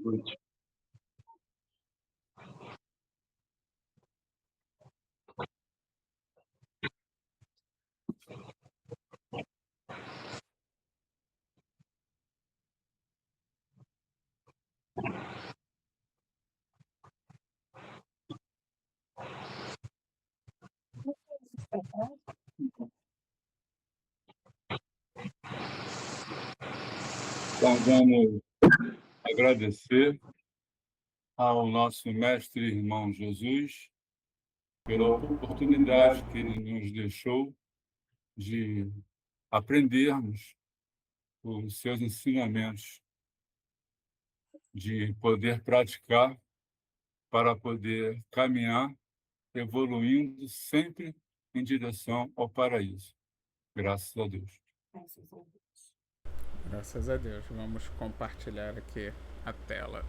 noite. Então, vamos agradecer ao nosso mestre irmão Jesus pela oportunidade que ele nos deixou de aprendermos os seus ensinamentos, de poder praticar para poder caminhar, evoluindo sempre em direção ao paraíso. Graças a Deus. Graças a Deus. Vamos compartilhar aqui a tela.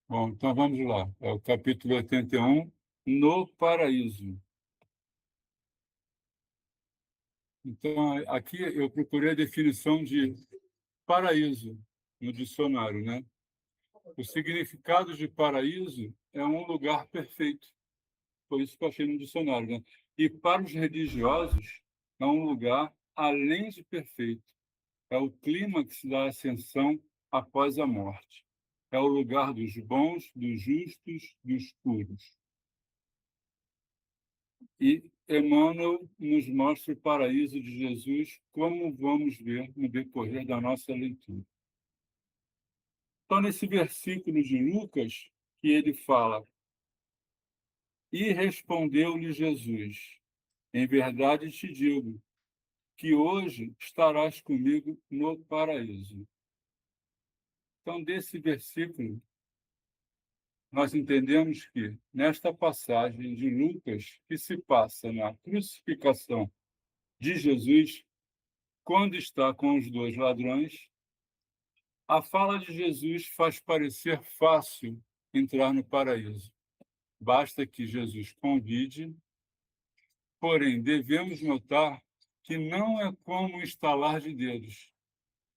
Bom, então vamos lá. É o capítulo 81, No Paraíso. Então, aqui eu procurei a definição de paraíso no dicionário, né? O significado de paraíso é um lugar perfeito. Foi isso que eu achei no dicionário, né? E para os religiosos, é um lugar além de perfeito. É o clímax da ascensão após a morte. É o lugar dos bons, dos justos, dos puros. E Emmanuel nos mostra o paraíso de Jesus, como vamos ver no decorrer da nossa leitura. Então, nesse versículo de Lucas, que ele fala: E respondeu-lhe Jesus: Em verdade te digo, que hoje estarás comigo no paraíso. Então, desse versículo, nós entendemos que, nesta passagem de Lucas, que se passa na crucificação de Jesus, quando está com os dois ladrões, a fala de Jesus faz parecer fácil entrar no paraíso. Basta que Jesus convide, porém, devemos notar que não é como um estalar de dedos.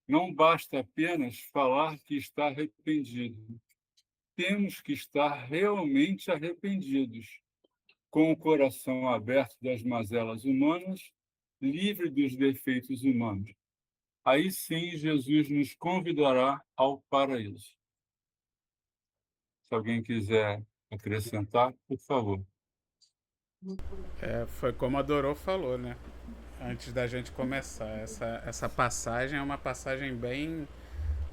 Não basta apenas falar que está arrependido. Temos que estar realmente arrependidos, com o coração aberto das mazelas humanas, livre dos defeitos humanos. Aí sim Jesus nos convidará ao paraíso. Se alguém quiser acrescentar, por favor. Foi como a Dorô falou, né? Antes da gente começar. Essa passagem é uma passagem bem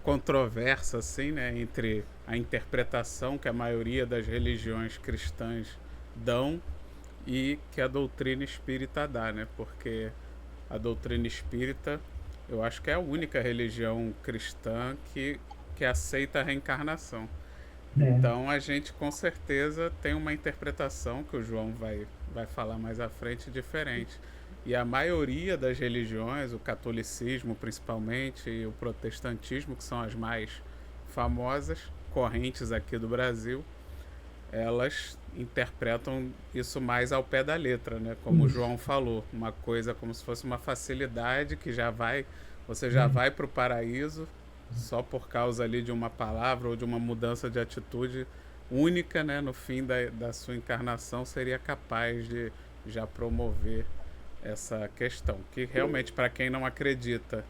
controversa, assim, né? Entre a interpretação que a maioria das religiões cristãs dão e que a doutrina espírita dá, né? Porque a doutrina espírita, eu acho que é a única religião cristã que aceita a reencarnação. Então a gente com certeza tem uma interpretação que o João vai falar mais à frente diferente. E a maioria das religiões, o catolicismo principalmente e o protestantismo, que são as mais famosas, correntes aqui do Brasil, elas interpretam isso mais ao pé da letra, né? Como o João falou, uma coisa como se fosse uma facilidade que você já vai para o paraíso só por causa ali de uma palavra ou de uma mudança de atitude única, né? No fim da sua encarnação seria capaz de já promover essa questão, que realmente para quem não acredita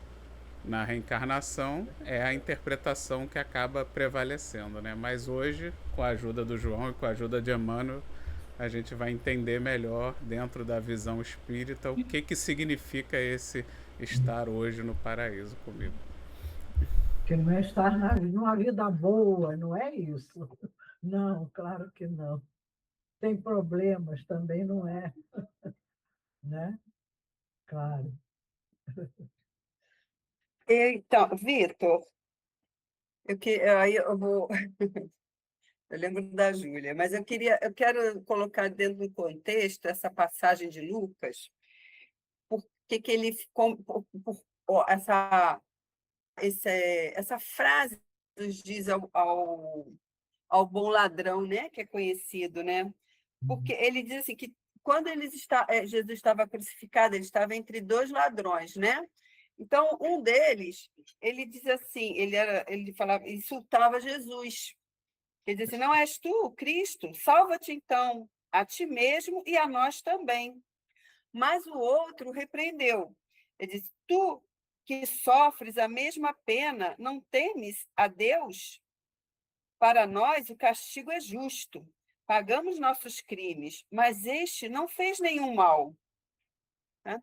na reencarnação é a interpretação que acaba prevalecendo, né? Mas hoje, com a ajuda do João e com a ajuda de Emmanuel, a gente vai entender melhor, dentro da visão espírita, o que significa esse estar hoje no paraíso comigo. Que não é estar numa vida boa, não é isso? Não, claro que não. Tem problemas também, não é? Né? Claro. Então, Vitor, aí eu vou. Eu lembro da Júlia, mas eu quero colocar dentro do contexto essa passagem de Lucas, porque que ele essa frase nos diz ao bom ladrão, né, que é conhecido, né? porque ele diz assim que quando Jesus estava crucificado, ele estava entre dois ladrões, né? Então, um deles, ele diz assim, ele falava, insultava Jesus. Ele diz assim, não és tu, o Cristo? Salva-te então, a ti mesmo e a nós também. Mas o outro repreendeu. Ele disse, tu que sofres a mesma pena, não temes a Deus? Para nós, o castigo é justo. Pagamos nossos crimes, mas este não fez nenhum mal. Né?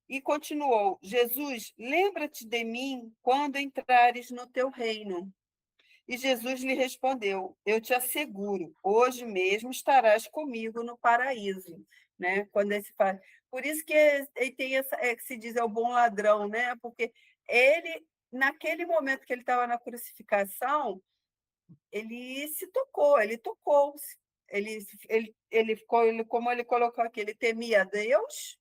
E continuou, Jesus, lembra-te de mim quando entrares no teu reino. E Jesus lhe respondeu, eu te asseguro, hoje mesmo estarás comigo no paraíso. Né? Quando ele fala... Por isso que ele tem que se diz é o bom ladrão, né? Porque ele, naquele momento que ele estava na crucificação, ele se tocou, ele tocou. Como ele colocou aqui, ele temia a Deus,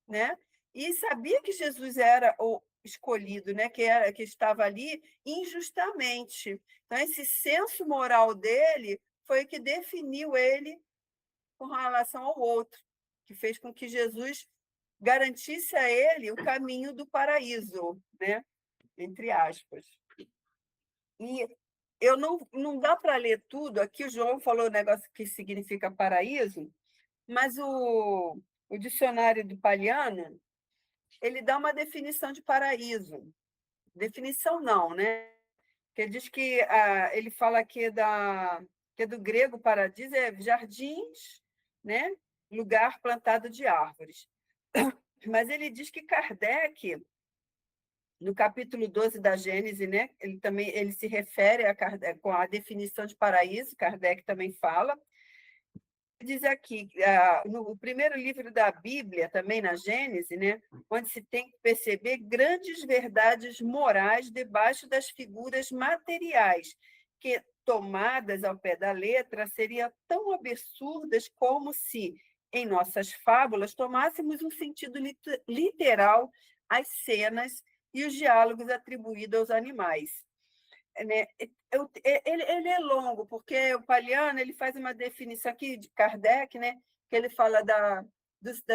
né? E sabia que Jesus era o escolhido, né? Que estava ali injustamente. Então, esse senso moral dele foi o que definiu ele com relação ao outro, que fez com que Jesus garantisse a ele o caminho do paraíso, né? Entre aspas. E eu não dá para ler tudo. Aqui o João falou o negócio que significa paraíso, mas o dicionário do Paliano, ele dá uma definição de paraíso. Definição não, né? Que ele diz que ele fala que que é do grego paradiso é jardins, né? Lugar plantado de árvores. Mas ele diz que Kardec, no capítulo 12 da Gênese, né? Ele se refere a Kardec, com a definição de paraíso, Kardec também fala. Diz aqui, no primeiro livro da Bíblia, também na Gênese, né, onde se tem que perceber grandes verdades morais debaixo das figuras materiais, que, tomadas ao pé da letra, seriam tão absurdas como se, em nossas fábulas, tomássemos um sentido literal às cenas e os diálogos atribuídos aos animais. Né? Ele é longo, porque o Paliano ele faz uma definição aqui de Kardec, né? Que ele fala da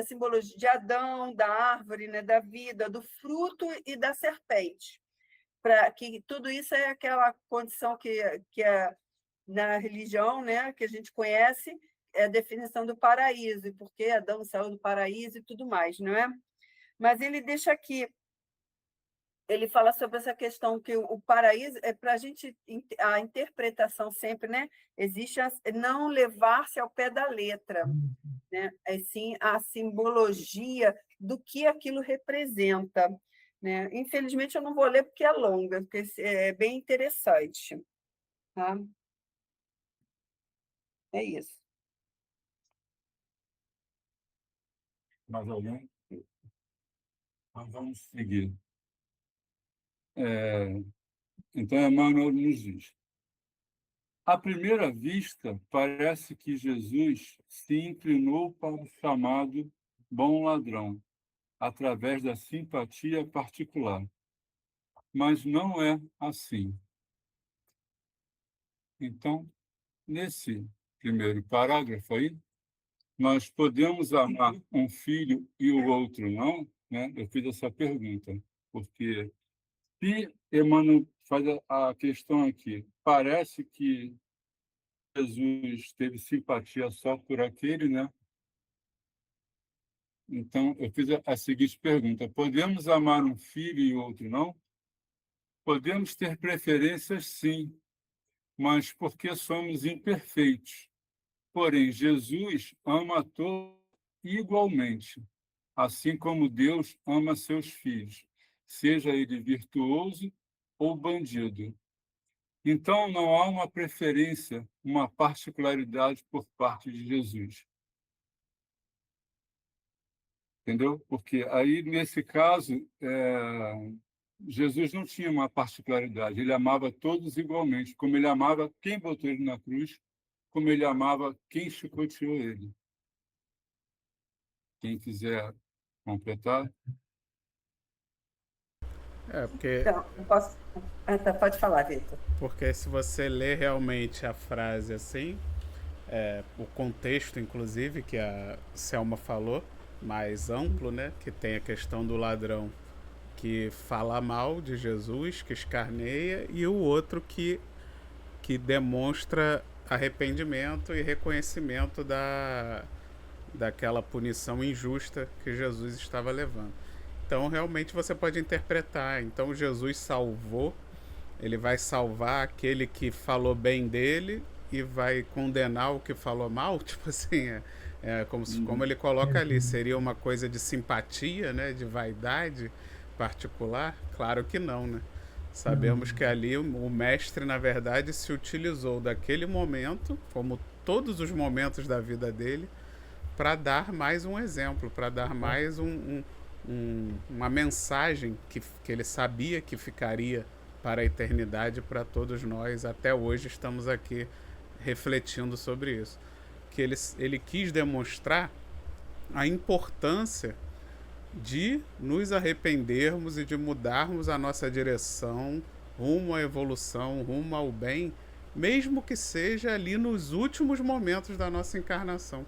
simbologia de Adão, da árvore, né? Da vida, do fruto e da serpente. Para que tudo isso é aquela condição que é na religião, né? Que a gente conhece, é a definição do paraíso, e por que Adão saiu do paraíso e tudo mais, não é? Mas ele deixa aqui, ele fala sobre essa questão que o paraíso é para a gente, a interpretação sempre, né? Existe não levar-se ao pé da letra, né? É sim a simbologia do que aquilo representa, né? Infelizmente eu não vou ler porque é longa, porque é bem interessante, tá? É isso. Mais alguém? Então, vamos seguir. Então, Emmanuel nos diz: à primeira vista, parece que Jesus se inclinou para o chamado bom ladrão, através da simpatia particular. Mas não é assim. Então, nesse primeiro parágrafo aí, nós podemos amar um filho e o outro não? Né? Eu fiz essa pergunta, porque se Emmanuel faz a questão aqui, parece que Jesus teve simpatia só por aquele, né? Então, eu fiz a seguinte pergunta: podemos amar um filho e outro não? Podemos ter preferências, sim, mas porque somos imperfeitos. Porém, Jesus ama a todos igualmente, assim como Deus ama seus filhos, seja ele virtuoso ou bandido. Então, não há uma preferência, uma particularidade por parte de Jesus. Entendeu? Porque aí, nesse caso, Jesus não tinha uma particularidade, ele amava todos igualmente, como ele amava quem botou ele na cruz, como ele amava quem chicoteou ele. Quem quiser completar. Porque Então, eu posso... tá, pode falar, Vitor. Porque se você lê realmente a frase assim, o contexto, inclusive, que a Selma falou, mais amplo, né? Que tem a questão do ladrão que fala mal de Jesus, que escarneia, e o outro que demonstra arrependimento e reconhecimento daquela punição injusta que Jesus estava levando. Então, realmente, você pode interpretar. Então, Jesus salvou, ele vai salvar aquele que falou bem dele e vai condenar o que falou mal. Tipo assim, como ele coloca ali, seria uma coisa de simpatia, né, de vaidade particular? Claro que não, né? Sabemos que ali o mestre, na verdade, se utilizou daquele momento, como todos os momentos da vida dele, para dar mais um exemplo, para dar mais uma mensagem que ele sabia que ficaria para a eternidade para todos nós. Até hoje estamos aqui refletindo sobre isso. Que ele quis demonstrar a importância de nos arrependermos e de mudarmos a nossa direção rumo à evolução, rumo ao bem, mesmo que seja ali nos últimos momentos da nossa encarnação.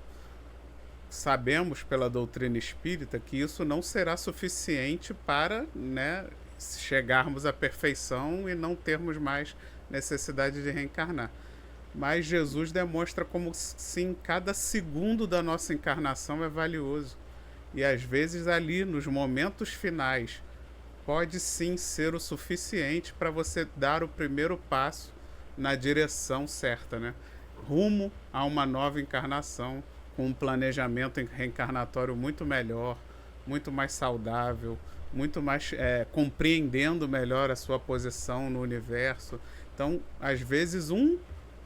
Sabemos pela doutrina espírita que isso não será suficiente para, né, chegarmos à perfeição e não termos mais necessidade de reencarnar. Mas Jesus demonstra como sim, cada segundo da nossa encarnação é valioso. E às vezes ali, nos momentos finais, pode sim ser o suficiente para você dar o primeiro passo na direção certa, né? Rumo a uma nova encarnação, com um planejamento reencarnatório muito melhor, muito mais saudável, muito mais compreendendo melhor a sua posição no universo. Então, às vezes, um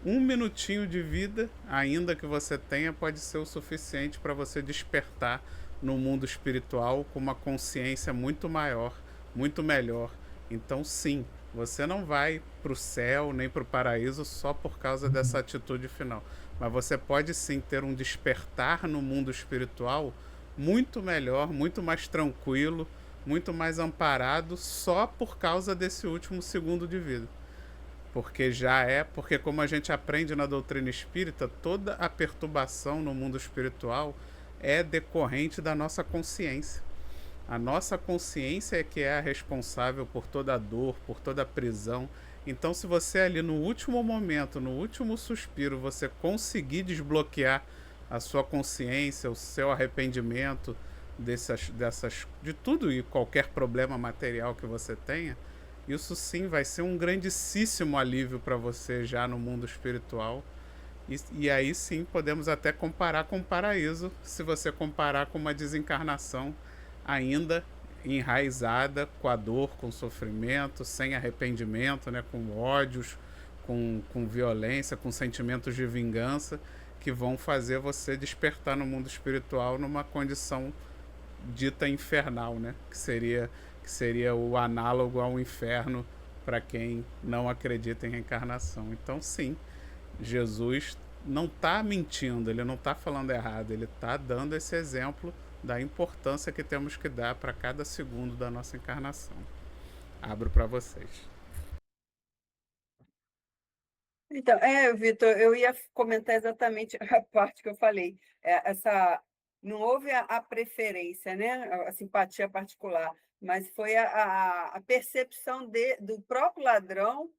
minutinho de vida, ainda que você tenha, pode ser o suficiente para você despertar no mundo espiritual com uma consciência muito maior, muito melhor. Então, sim, você não vai para o céu nem para o paraíso só por causa dessa atitude final. Mas você pode sim ter um despertar no mundo espiritual muito melhor, muito mais tranquilo, muito mais amparado só por causa desse último segundo de vida. Porque como a gente aprende na doutrina espírita, toda a perturbação no mundo espiritual é decorrente da nossa consciência. A nossa consciência é que é a responsável por toda a dor, por toda a prisão. Então, se você ali no último momento, no último suspiro, você conseguir desbloquear a sua consciência, o seu arrependimento de tudo e qualquer problema material que você tenha, isso sim vai ser um grandíssimo alívio para você já no mundo espiritual. E aí sim podemos até comparar com o paraíso, se você comparar com uma desencarnação ainda enraizada com a dor, com o sofrimento, sem arrependimento, né, com ódios, com violência, com sentimentos de vingança, que vão fazer você despertar no mundo espiritual numa condição dita infernal, né, que seria o análogo ao inferno para quem não acredita em reencarnação. Então, sim, Jesus não está mentindo, ele não está falando errado, ele está dando esse exemplo da importância que temos que dar para cada segundo da nossa encarnação. Abro para vocês. Então, Vitor, eu ia comentar exatamente a parte que eu falei. Não houve a preferência, né? A simpatia particular, mas foi a percepção do próprio ladrão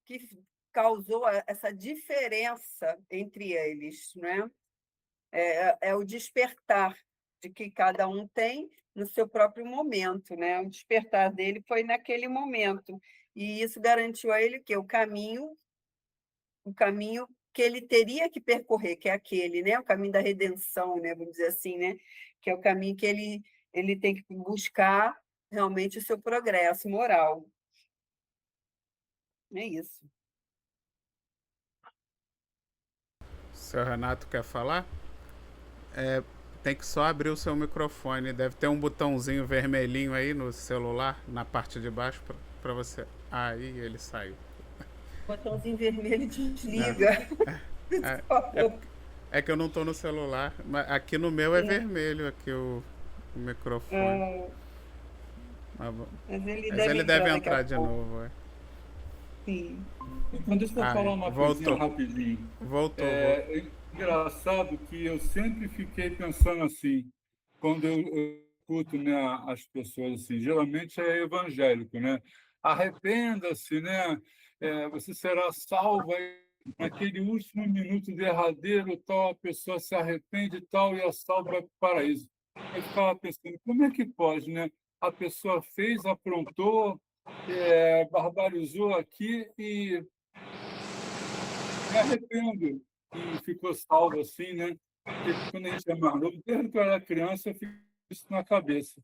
que causou essa diferença entre eles, né? É o despertar de que cada um tem no seu próprio momento, né? O despertar dele foi naquele momento, e isso garantiu a ele que o caminho que ele teria que percorrer, que é aquele, né? O caminho da redenção, né? Vamos dizer assim, né? Que é o caminho que ele tem que buscar realmente o seu progresso moral. É isso. O senhor Renato quer falar? Tem que só abrir o seu microfone. Deve ter um botãozinho vermelhinho aí no celular, na parte de baixo, para você. Aí ele saiu. O botãozinho vermelho desliga. É que eu não estou no celular, mas aqui no meu é vermelho aqui o microfone. Mas ele deve entrar de novo. Então, deixa eu falar uma coisinha rapidinho. Voltou. engraçado que eu sempre fiquei pensando assim, quando eu escuto, né, as pessoas assim, geralmente é evangélico, né? Arrependa-se, né? Você será salvo. Aí, naquele último minuto derradeiro, tal, a pessoa se arrepende e tal, e é salva vai para o paraíso. Eu ficava pensando, como é que pode, né? A pessoa fez, aprontou, barbarizou aqui e me arrependo e ficou salvo assim, né? Porque quando a gente é mais novo, desde que eu era criança, eu fico isso na cabeça.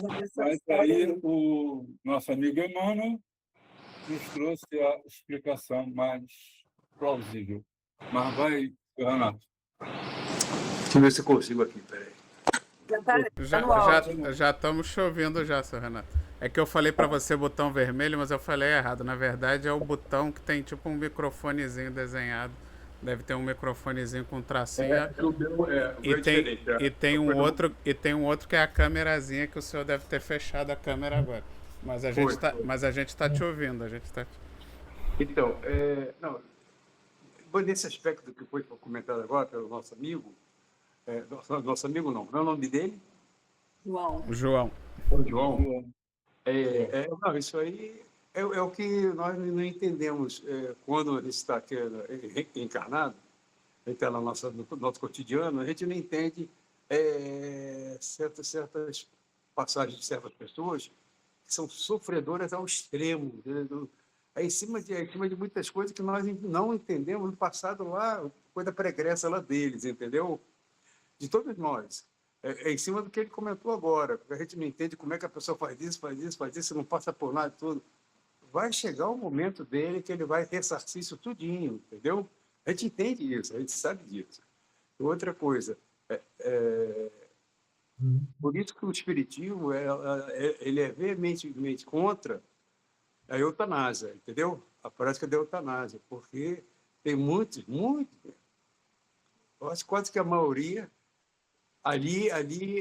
Mas essa Mas história aí aí. o nosso amigo Emmanuel nos trouxe a explicação mais plausível. Mas vai, Renato. Deixa eu ver se eu consigo aqui, peraí. Já tá Já, no já, áudio. já estamos chovendo já, seu Renato. É que eu falei para você botão vermelho, mas eu falei errado. Na verdade é o botão que tem tipo um microfonezinho desenhado. Deve ter um microfonezinho com tracinho. O E meu é tem, diferente. e tem um outro que é a câmerazinha que o senhor deve ter fechado a câmera agora. Foi. Mas a gente tá te ouvindo, a gente tá. Então, não, nesse aspecto que foi comentado agora pelo nosso amigo, nosso amigo não é o nome dele? João. O João. O João. João. Não, isso aí é o que nós não entendemos quando a gente está aqui encarnado, está no nosso cotidiano, a gente não entende certas passagens de certas pessoas que são sofredoras ao extremo, né? É em cima de muitas coisas que nós não entendemos no passado lá, coisa pregressa lá deles, entendeu? De todos nós. Em cima do que ele comentou agora, porque a gente não entende como é que a pessoa faz isso, não passa por nada, tudo. Vai chegar o momento dele que ele vai ressarcir isso tudinho, entendeu? A gente entende isso, a gente sabe disso. Outra coisa, por isso que o espiritismo ele é veementemente contra a eutanásia, entendeu? A prática da eutanásia, porque tem muitos, eu acho quase que a maioria, ali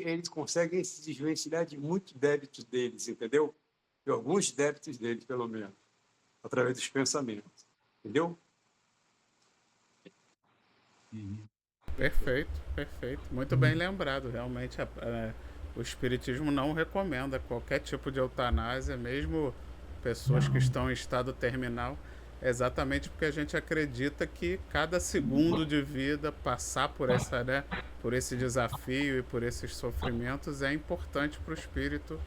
eles conseguem se desvencilhar de muitos débitos deles, entendeu? De alguns débitos deles, pelo menos, através dos pensamentos, entendeu? Uhum. Perfeito, perfeito. Muito bem lembrado. Realmente o Espiritismo não recomenda qualquer tipo de eutanásia, mesmo pessoas que estão em estado terminal, exatamente porque a gente acredita que cada segundo de vida passar por essa, né, por esse desafio e por esses sofrimentos é importante para o espírito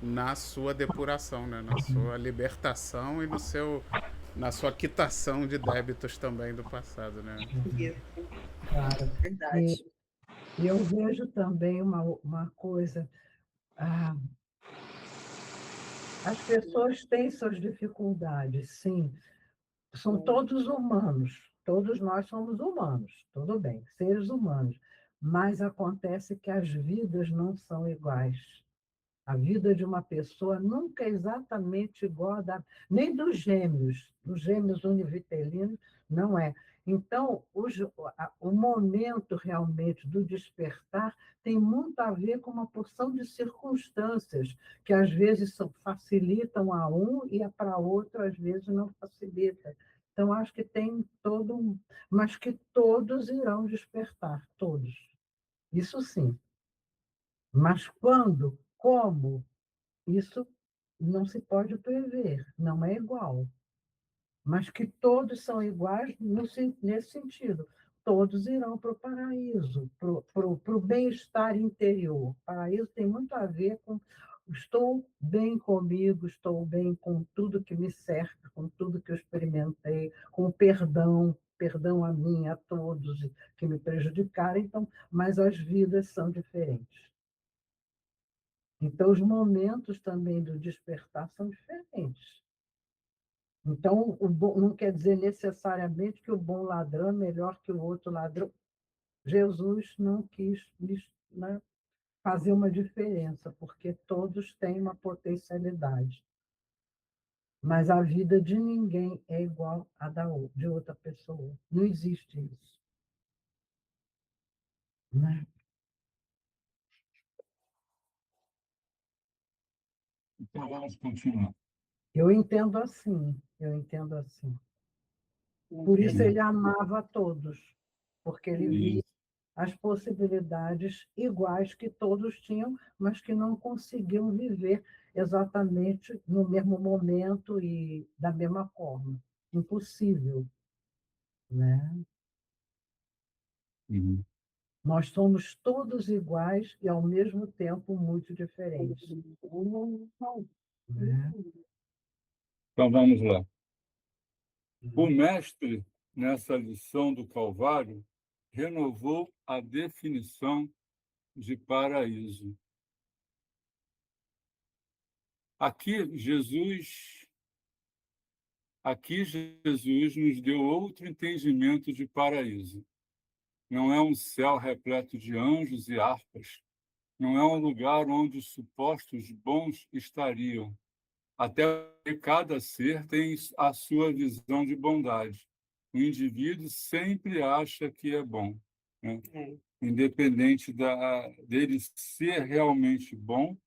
na sua depuração, né, na sua libertação e no seu na sua quitação de débitos também do passado, né? Isso, Claro. verdade. E eu vejo também uma coisa, ah, as pessoas têm suas dificuldades, sim, são todos humanos, todos nós somos humanos, tudo bem, seres humanos, mas acontece que as vidas não são iguais. A vida de uma pessoa nunca é exatamente igual a da, nem dos gêmeos univitelinos, não é. Então, o momento realmente do despertar tem muito a ver com uma porção de circunstâncias que às vezes facilitam a um e para outro às vezes não facilita. Então, acho que tem todo um, mas que todos irão despertar, todos. Isso sim. Mas quando, como, isso não se pode prever, não é igual. Mas que todos são iguais nesse sentido. Todos irão para o paraíso, para o bem-estar interior. O paraíso tem muito a ver com estou bem comigo, estou bem com tudo que me cerca, com tudo que eu experimentei, com o perdão a mim, a todos que me prejudicaram, então, mas as vidas são diferentes. Então, os momentos também do despertar são diferentes. Então, não quer dizer necessariamente que o bom ladrão é melhor que o outro ladrão. Jesus não quis, né, fazer uma diferença, porque todos têm uma potencialidade. Mas a vida de ninguém é igual à de outra pessoa. Não existe isso. Né? Então vamos continuar. Eu entendo assim, eu entendo assim. Por isso ele amava a todos. porque ele via Isso. as possibilidades iguais que todos tinham, mas que não conseguiam viver exatamente no mesmo momento e da mesma forma. Impossível, né? Uhum. Nós somos todos iguais e, ao mesmo tempo, muito diferentes, né? Então vamos lá. O mestre, nessa lição do Calvário, renovou a definição de paraíso. Aqui Jesus nos deu outro entendimento de paraíso. Não é um céu repleto de anjos e harpas. Não é um lugar onde os supostos bons estariam. Até porque cada ser tem a sua visão de bondade. O indivíduo sempre acha que é bom, né? É. Independente dele ser realmente bom,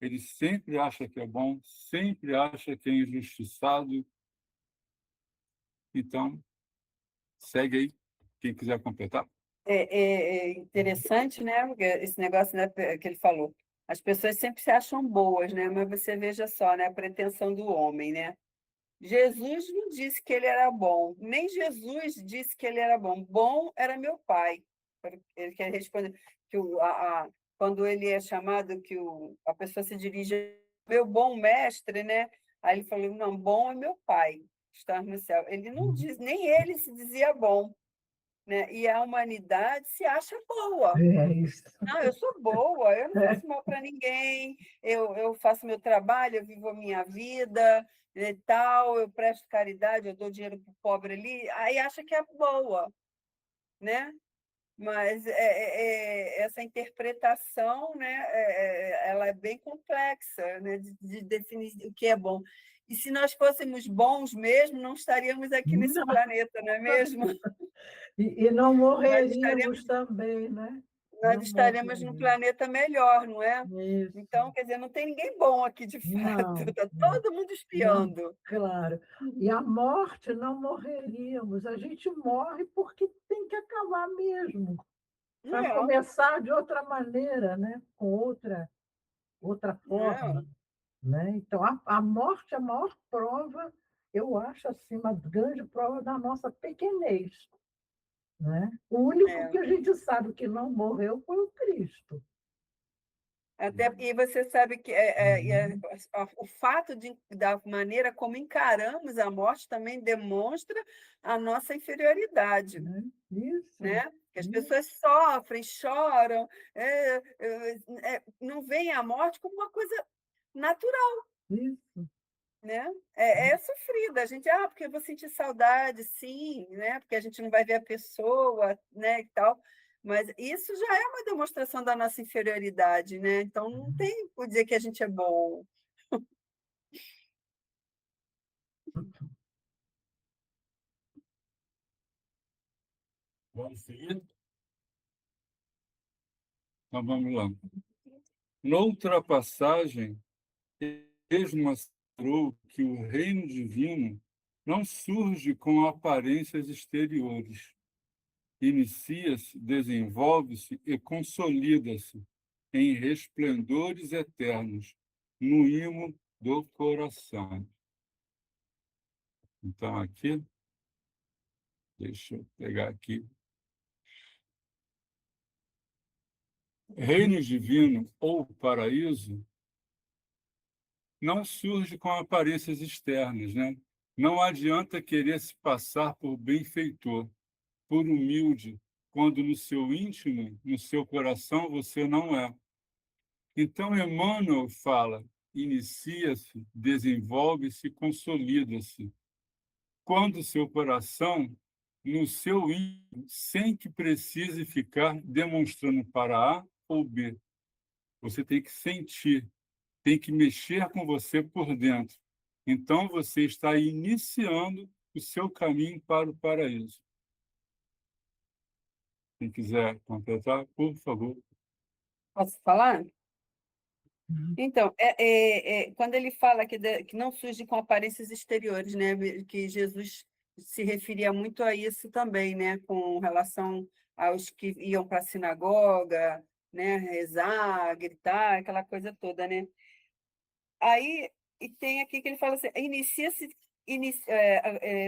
ele sempre acha que é bom, sempre acha que é injustiçado. Então, segue aí, quem quiser completar. É interessante, né? Porque esse negócio, né, que ele falou. As pessoas sempre se acham boas, né? Mas você veja só, né? A pretensão do homem, né? Jesus não disse que ele era bom, nem Jesus disse que ele era bom. Bom era meu pai. Ele quer responder que quando ele é chamado, que a pessoa se dirige meu bom mestre, né? Aí ele falou, não, bom é meu pai, que está no céu. Ele não diz, nem ele se dizia bom, né? E a humanidade se acha boa. É isso. Não, eu sou boa, eu não faço mal para ninguém, eu faço meu trabalho, eu vivo a minha vida, e tal, eu presto caridade, eu dou dinheiro para o pobre ali, aí acha que é boa, né? Mas essa interpretação, né, ela é bem complexa, né, de definir o que é bom. E se nós fôssemos bons mesmo, não estaríamos aqui nesse Não. planeta, não é mesmo? E não Nós estaríamos morreríamos também, né? nós Não estaremos num morreríamos. planeta melhor, não é? Isso. Então, quer dizer, não tem ninguém bom aqui de fato, Não, está não, todo mundo não, espiando. claro. E a morte não morreríamos. A gente morre porque tem que acabar mesmo, para Não, começar de outra maneira, né? Com outra forma, não, né? Então, a morte é a maior prova, eu acho, assim, uma grande prova da nossa pequenez, né? O único que é. a gente sabe que não morreu foi o Cristo. Até, e você sabe que Uhum. o fato da maneira como encaramos a morte também demonstra a nossa inferioridade, Né? Isso, né? Que as isso, pessoas sofrem, choram, não veem a morte como uma coisa natural. isso. Né? É sofrida. A gente, porque eu vou sentir saudade, sim, né? Porque a gente não vai ver a pessoa, né, e tal. Mas isso já é uma demonstração da nossa inferioridade, né? Então não tem por dizer que a gente é bom. Vamos seguir? Então vamos lá. Noutra passagem, ele mostrou que o reino divino não surge com aparências exteriores. Inicia-se, desenvolve-se e consolida-se em resplendores eternos, no imo do coração. Então, aqui, deixa eu pegar aqui. Reino divino ou paraíso não surge com aparências externas, né? Não adianta querer se passar por benfeitor, por humilde, quando no seu íntimo, no seu coração, você não é. Então, Emmanuel fala: inicia-se, desenvolve-se, consolida-se. Quando o seu coração, no seu íntimo, sem que precise ficar demonstrando para A ou B, você tem que sentir, tem que mexer com você por dentro. Então, você está iniciando o seu caminho para o paraíso. Quem quiser completar, por favor. Posso falar? Uhum. Então, quando ele fala que não surge com aparências exteriores, né? Que Jesus se referia muito a isso também, né? Com relação aos que iam para a sinagoga, né? Rezar, gritar, aquela coisa toda, né? Aí, e tem aqui que ele fala assim, inicia-se,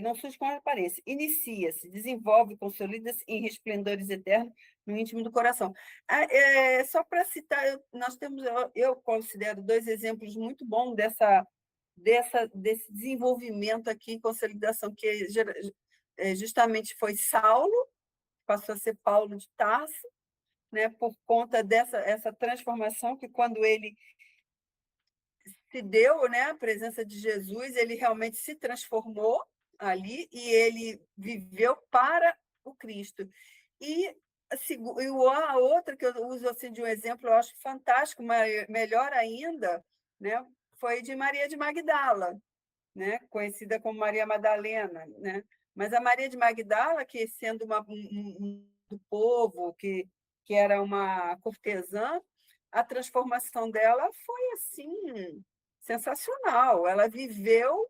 não surge com aparência, inicia-se, desenvolve, consolida-se em resplendores eternos no íntimo do coração. Só para citar, nós temos, eu considero 2 exemplos muito bons desse desenvolvimento aqui, consolidação, que justamente foi Saulo, passou a ser Paulo de Tarso, né, por conta essa transformação que quando ele se deu, né, a presença de Jesus, ele realmente se transformou ali e ele viveu para o Cristo. E a outra que eu uso assim de um exemplo, eu acho fantástico, melhor ainda, né, foi de Maria de Magdala, né, conhecida como Maria Madalena, né? Mas a Maria de Magdala, que sendo do povo, que era uma cortesã, a transformação dela foi assim sensacional. Ela viveu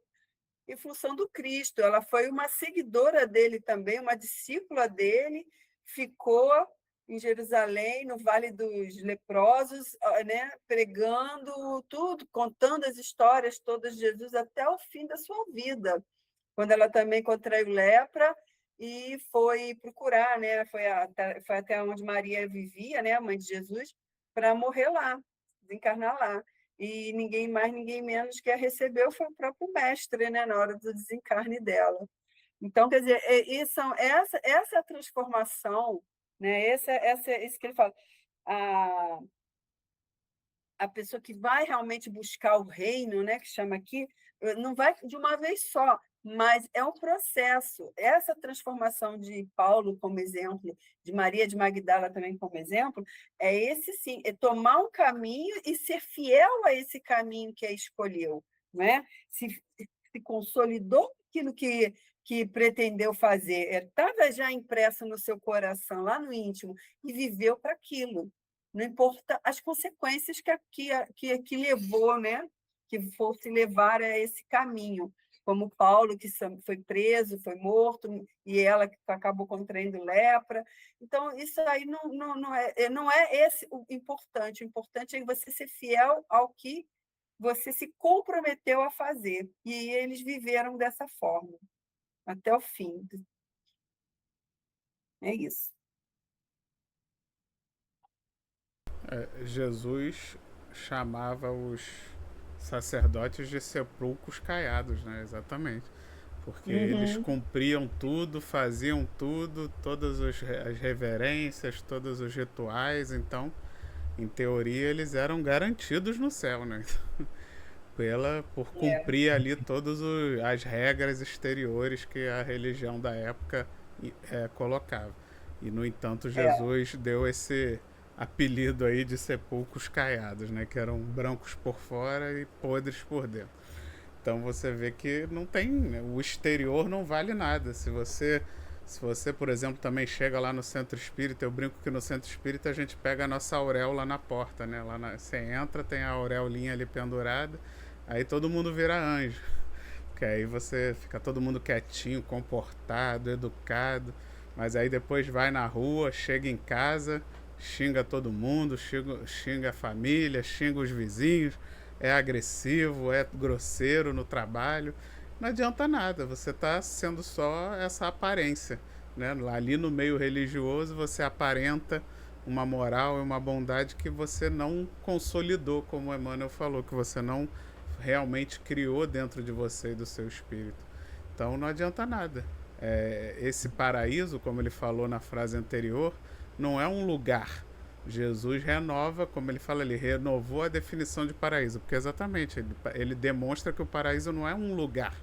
em função do Cristo. Ela foi uma seguidora dele também, uma discípula dele, ficou em Jerusalém, no Vale dos Leprosos, né, pregando tudo, contando as histórias todas de Jesus até o fim da sua vida, quando ela também contraiu lepra e foi procurar, né, foi até onde Maria vivia, né, a mãe de Jesus, para morrer lá, desencarnar lá. E ninguém mais, ninguém menos que a recebeu foi o próprio mestre, né, na hora do desencarne dela. Então, quer dizer, essa transformação, né, isso que ele fala, a, a pessoa que vai realmente buscar o reino, né, que chama aqui, não vai de uma vez só, mas é um processo. Essa transformação de Paulo como exemplo, de Maria de Magdala também como exemplo, é esse sim, é tomar um caminho e ser fiel a esse caminho que escolheu, né? Se consolidou aquilo que pretendeu fazer, estava já impresso no seu coração, lá no íntimo, e viveu para aquilo. Não importa as consequências que levou, né? Que fosse levar a esse caminho, como Paulo, que foi preso, foi morto, e ela que acabou contraindo lepra. Então, isso aí não é esse o importante. O importante é você ser fiel ao que você se comprometeu a fazer. E eles viveram dessa forma, até o fim. É isso. Jesus chamava os sacerdotes de sepulcros caiados, né? Exatamente. Porque eles Uhum. cumpriam tudo, faziam tudo, todas as reverências, todos os rituais, então, em teoria, eles eram garantidos no céu, né? Por cumprir ali todas as regras exteriores que a religião da época colocava. E, no entanto, É. Jesus deu esse apelido aí de sepulcros caiados, né? Que eram brancos por fora e podres por dentro. Então você vê que não tem, né? O exterior não vale nada. Se você, por exemplo, também chega lá no centro espírita, eu brinco que no centro espírita a gente pega a nossa auréola na porta, né? Você entra, tem a auréolinha ali pendurada, aí todo mundo vira anjo. Porque aí você fica todo mundo quietinho, comportado, educado, mas aí depois vai na rua, chega em casa, xinga todo mundo, xinga a família, xinga os vizinhos, é agressivo, é grosseiro no trabalho. Não adianta nada, você está sendo só essa aparência, né? Ali no meio religioso você aparenta uma moral e uma bondade que você não consolidou, como Emmanuel falou, que você não realmente criou dentro de você e do seu espírito. Então não adianta nada. Esse paraíso, como ele falou na frase anterior, não é um lugar. Jesus renova, como ele fala, ele renovou a definição de paraíso, porque exatamente, ele demonstra que o paraíso não é um lugar.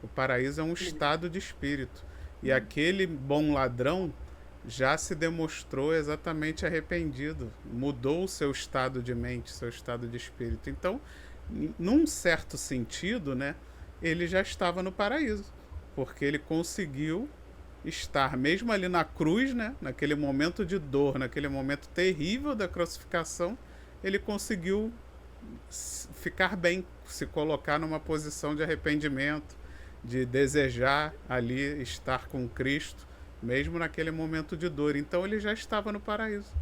O paraíso é um estado de espírito. E aquele bom ladrão já se demonstrou exatamente arrependido, mudou o seu estado de mente, seu estado de espírito. Então, num certo sentido, né, ele já estava no paraíso, porque ele conseguiu estar mesmo ali na cruz, né, naquele momento de dor, naquele momento terrível da crucificação, ele conseguiu ficar bem, se colocar numa posição de arrependimento, de desejar ali estar com Cristo, mesmo naquele momento de dor. Então ele já estava no paraíso.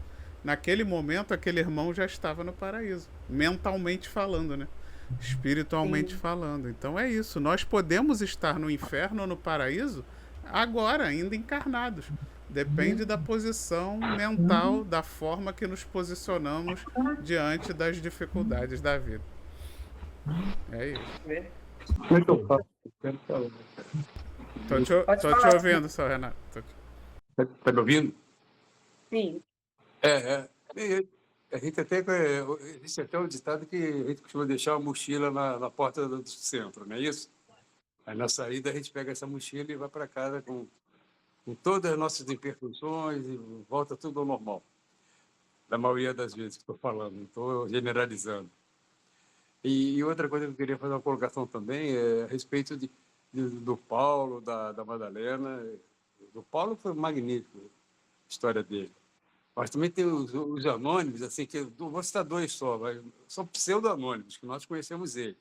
Naquele momento, aquele irmão já estava no paraíso, mentalmente falando, né? Espiritualmente Sim. falando. Então é isso. Nós podemos estar no inferno ou no paraíso agora, ainda encarnados. Depende da posição mental, da forma que nos posicionamos diante das dificuldades da vida. É isso. Como é que eu faço? Eu quero falar. Pode Tô te falar. ouvindo, seu Renato. Tá me ouvindo? Sim. A gente até, existe até um ditado que a gente costuma deixar a mochila na porta do centro, não é isso? Aí na saída a gente pega essa mochila e vai para casa com todas as nossas imperfeições e volta tudo ao normal. Da maioria das vezes que estou falando, não estou generalizando. E outra coisa que eu queria fazer uma colocação também é a respeito do Paulo, da Madalena. Do Paulo foi magnífico a história dele. Mas também tem os anônimos, assim, que eu vou citar dois só, mas são pseudo-anônimos, que nós conhecemos ele,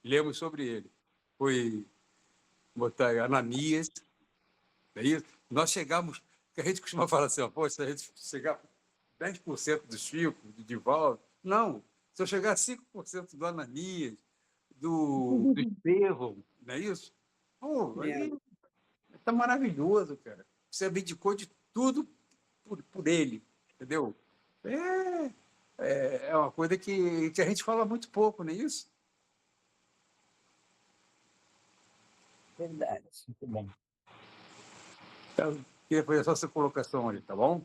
lemos sobre ele. Foi botar aí, Ananias, não é isso? Nós chegamos, que a gente costuma falar assim, ó, pô, se a gente chegar 10% do Chico, do Divaldo, não, se eu chegar a 5% do Ananias, do Estevão, não é isso? Pô, aí tá maravilhoso, cara. Você abdicou de tudo por ele, entendeu? É uma coisa que a gente fala muito pouco, não é isso? Verdade. Muito bom. Então, queria fazer só essa colocação ali, tá bom?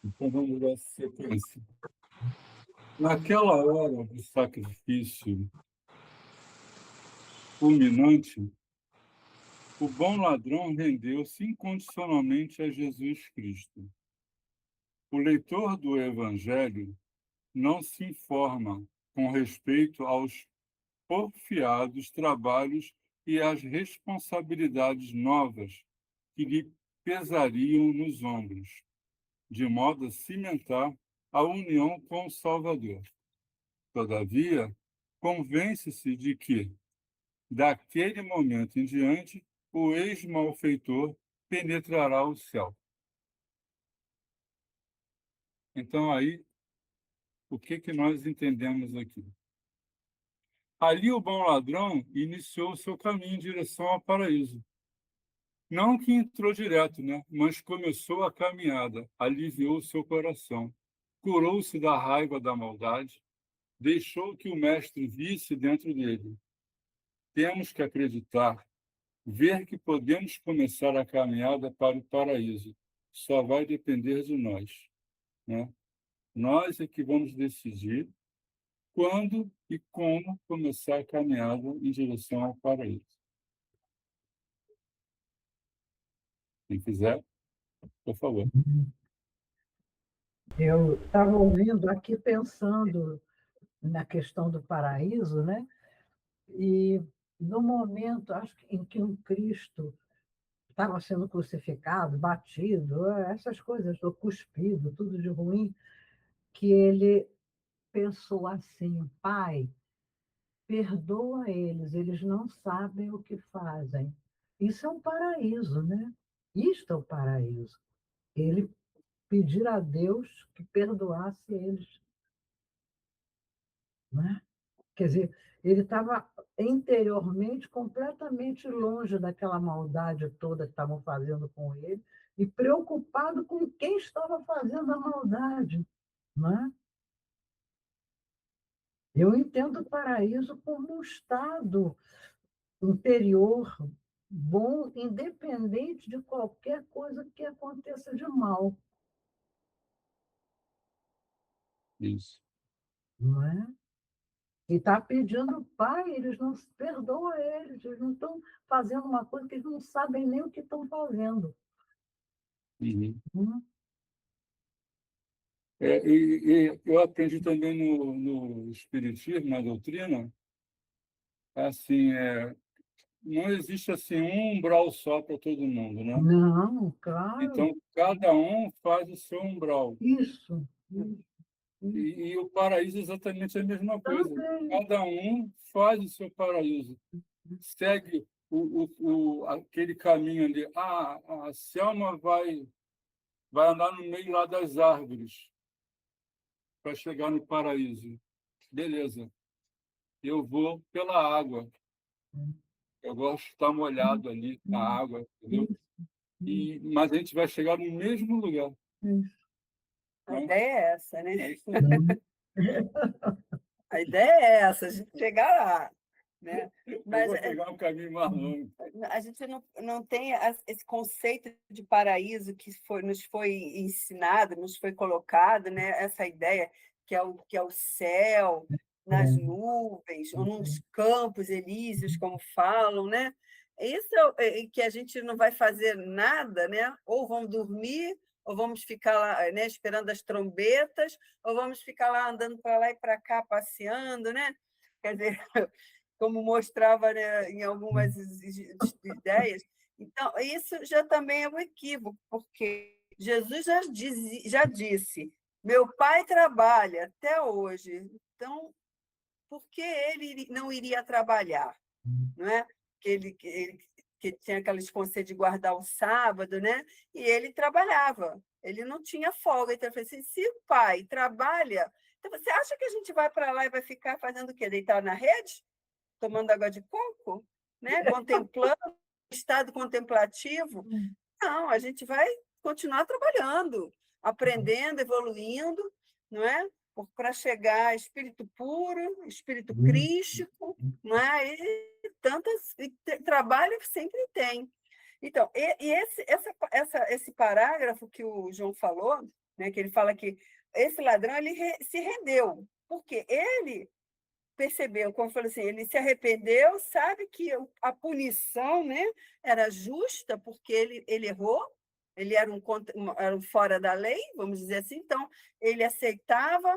Então vamos dar sequência. Naquela hora do sacrifício culminante, o bom ladrão rendeu-se incondicionalmente a Jesus Cristo. O leitor do Evangelho não se informa com respeito aos porfiados trabalhos e às responsabilidades novas que lhe pesariam nos ombros, de modo a cimentar a união com o Salvador. Todavia, convence-se de que, daquele momento em diante, o ex-malfeitor penetrará o céu. Então, aí, o que nós entendemos aqui? Ali, o bom ladrão iniciou o seu caminho em direção ao paraíso. Não que entrou direto, né? Mas começou a caminhada, aliviou o seu coração, curou-se da raiva da maldade, deixou que o Mestre visse dentro dele. Temos que acreditar, ver que podemos começar a caminhada para o paraíso. Só vai depender de nós, né? Nós é que vamos decidir quando e como começar a caminhada em direção ao paraíso. Quem quiser, por favor. Eu estava ouvindo aqui pensando na questão do paraíso, né? E no momento, acho que em que um Cristo estava sendo crucificado, batido, essas coisas, ou cuspido, tudo de ruim, que ele pensou assim: Pai, perdoa eles, eles não sabem o que fazem. Isso é um paraíso, né? Isto é o paraíso. Ele pedir a Deus que perdoasse eles, né? Quer dizer, ele estava interiormente completamente longe daquela maldade toda que estavam fazendo com ele e preocupado com quem estava fazendo a maldade, né? Eu entendo o paraíso como um estado interior bom, independente de qualquer coisa que aconteça de mal, Isso. não é? E está pedindo, Pai, eles não perdoam eles não estão fazendo uma coisa que eles não sabem nem o que estão fazendo. Uhum. Hum? E eu aprendi também no Espiritismo, na doutrina, assim, não existe assim um umbral só para todo mundo, né? Não, claro, Então, cada um faz o seu umbral. isso. E o paraíso é exatamente a mesma coisa. Também, Cada um faz o seu paraíso. segue aquele caminho ali. A Selma vai andar no meio lá das árvores para chegar no paraíso. Beleza. Eu vou pela água. Eu gosto de estar molhado ali na água, entendeu? Mas a gente vai chegar no mesmo lugar. A Né? ideia é essa, né? Uhum. A ideia é essa, a gente chegar lá, né? Eu Mas vou pegar um caminho mais longo. a gente não tem esse conceito de paraíso que nos foi ensinado, nos foi colocado, né? Essa ideia que é o céu, nas nuvens, ou nos campos elíseos, como falam, né? Isso que a gente não vai fazer nada, né? Ou vamos dormir, ou vamos ficar lá, né, esperando as trombetas, ou vamos ficar lá andando para lá e para cá, passeando, né? Quer dizer, como mostrava, né, em algumas ideias. Então, isso já também é um equívoco, porque Jesus já disse: meu pai trabalha até hoje, então por que ele não iria trabalhar? Não é? Que tinha aqueles conselhos de guardar o sábado, né? E ele trabalhava, ele não tinha folga. Então, eu falei assim: se o pai trabalha, então você acha que a gente vai para lá e vai ficar fazendo o quê? Deitar na rede? Tomando água de coco, né? Contemplando, estado contemplativo. Não, a gente vai continuar trabalhando, aprendendo, evoluindo, não é? Para chegar a espírito puro, espírito crístico, não é? E tantas trabalho sempre tem. Então, esse parágrafo que o João falou, né, que ele fala que esse ladrão ele se rendeu, porque ele percebeu, como eu falei assim, ele se arrependeu, sabe que a punição, né, era justa, porque ele errou, ele era um fora da lei, vamos dizer assim, então ele aceitava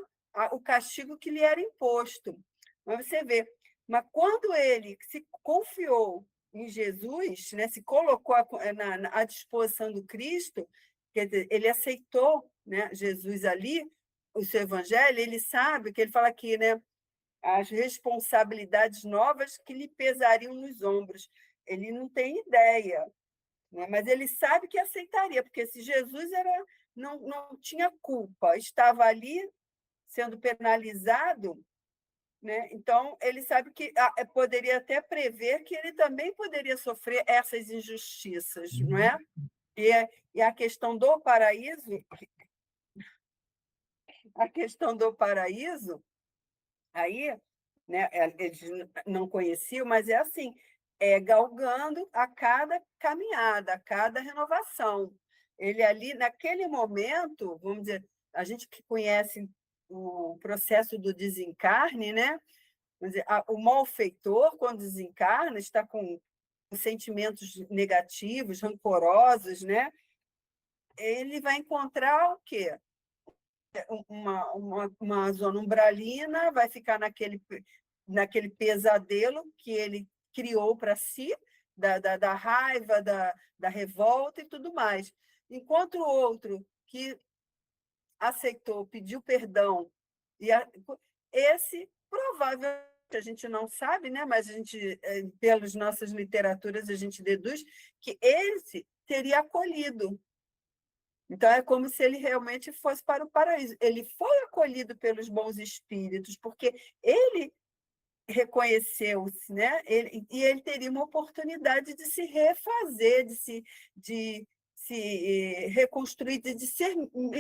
o castigo que lhe era imposto. Mas você vê, mas quando ele se confiou em Jesus, né, se colocou à disposição do Cristo, quer dizer, ele aceitou, né, Jesus ali, o seu evangelho, ele sabe que ele fala aqui, né, as responsabilidades novas que lhe pesariam nos ombros. Ele não tem ideia, né? Mas ele sabe que aceitaria, porque se Jesus não tinha culpa, estava ali sendo penalizado, né? Então ele sabe que poderia até prever que ele também poderia sofrer essas injustiças, não é? E a questão do paraíso, aí, né, eles não conheciam, mas é assim, galgando a cada caminhada, a cada renovação. Ele ali, naquele momento, vamos dizer, a gente que conhece o processo do desencarne, né? Vamos dizer, o malfeitor, quando desencarna, está com sentimentos negativos, rancorosos, né? Ele vai encontrar o quê? Uma zona umbralina, vai ficar naquele pesadelo que ele criou para si, da raiva, da revolta e tudo mais. Enquanto o outro que aceitou, pediu perdão, e esse provavelmente a gente não sabe, né? Mas a gente, pelas nossas literaturas, a gente deduz que esse teria acolhido. Então, é como se ele realmente fosse para o paraíso. Ele foi acolhido pelos bons espíritos, porque ele reconheceu-se, né? E ele teria uma oportunidade de se refazer, de se reconstruir,